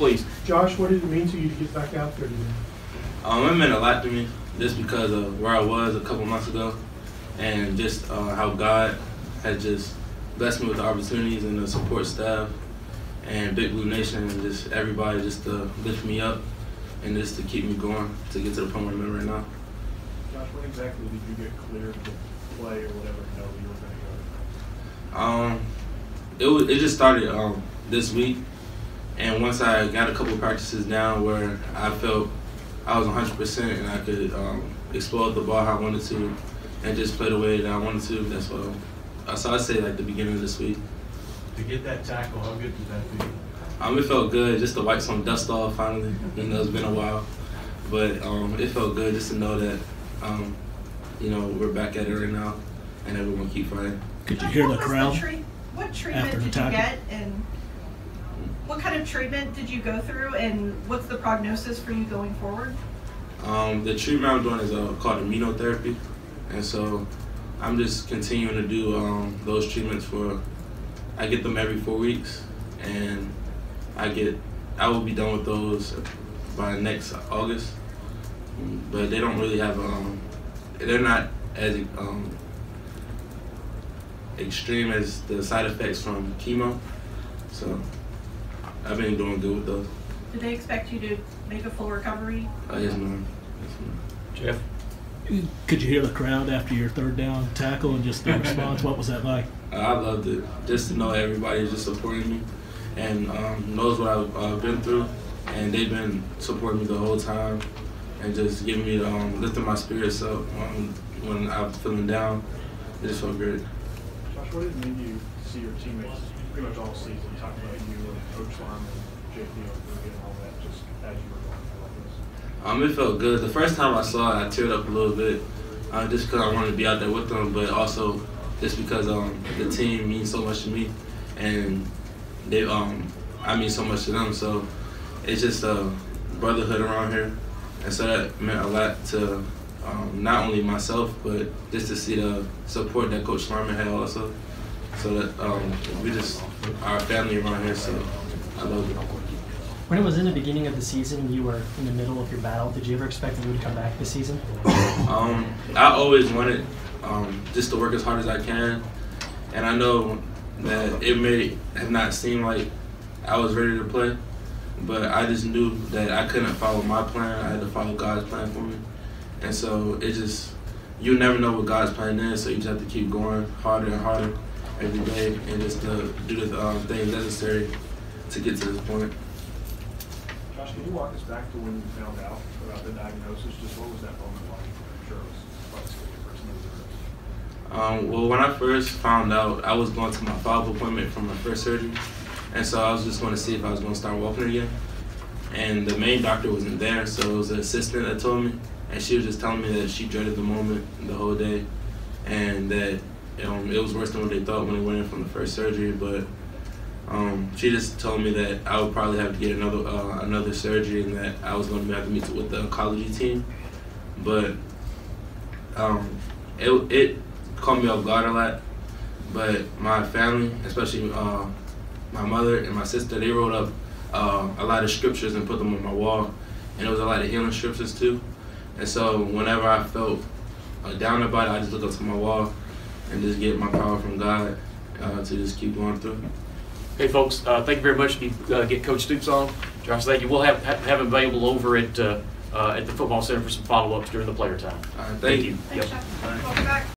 please. Josh, what did it mean to you to get back out there today? It meant a lot to me just because of where I was a couple months ago and just how God had just blessed me with the opportunities and the support staff and Big Blue Nation and just everybody just to lift me up and just to keep me going to get to the point where I'm at right now. Josh, when exactly did you get cleared to play or whatever to know you were going to go? It just started this week, and once I got a couple practices down where I felt I was 100% and I could explode the ball how I wanted to and just play the way that I wanted to, that's what. So I'd say like the beginning of this week. To get that tackle, how good did that feel? It felt good just to wipe some dust off finally. You know, it's been a while, but it felt good just to know that you know, we're back at it right now, and everyone keep fighting. Could you hear the crowd? What treatment did you get, and what kind of treatment did you go through, and what's the prognosis for you going forward? The treatment I'm doing is called immunotherapy, and so I'm just continuing to do those treatments I get them every 4 weeks, and I will be done with those by next August. But they don't really have they're not as extreme as the side effects from chemo, so I've been doing good with those. Did they expect you to make a full recovery? Yes, ma'am. Jeff? Could you hear the crowd after your third down tackle and just the response? What was that like? I loved it. Just to know everybody is just supporting me and knows what I've been through, and they've been supporting me the whole time and just giving me lifting my spirits up when I'm feeling down. It just felt great. Josh, what did it mean to you to see your teammates pretty much all season talk about you and Coach Lyman and JP and all that just as you were going through like this? It felt good. The first time I saw it, I teared up a little bit, just because I wanted to be out there with them, but also just because the team means so much to me, and I mean so much to them. So it's just a brotherhood around here, and so that meant a lot to not only myself, but just to see the support that Coach Lyman had also. So that we just are a family around here. So I love it. When it was in the beginning of the season, you were in the middle of your battle. Did you ever expect that you would come back this season? I always wanted just to work as hard as I can, and I know that it may have not seemed like I was ready to play, but I just knew that I couldn't follow my plan. I had to follow God's plan for me, and so you never know what God's plan is, so you just have to keep going harder and harder every day, and just to do the things necessary to get to this point. Josh, can you walk us back to when you found out about the diagnosis? Just what was that moment like? I'm sure it was quite scary. Well, when I first found out, I was going to my follow-up appointment for my first surgery, and so I was just going to see if I was going to start walking again. And the main doctor wasn't there, so it was an assistant that told me, and she was just telling me that she dreaded the moment the whole day, and that it was worse than what they thought when they went in from the first surgery. But she just told me that I would probably have to get another surgery, and that I was going to have to meet with the oncology team. But it caught me off guard a lot. But my family, especially my mother and my sister, they wrote up a lot of scriptures and put them on my wall, and it was a lot of healing scriptures too. And so whenever I felt down about it, I just look up to my wall and just get my power from God to just keep going through. Okay, folks, thank you very much. Get Coach Stoops on. Josh, thank you. We'll have him available over at the football center for some follow-ups during the player time. All right, thank you. Thanks, Yep. Jeff. Welcome back.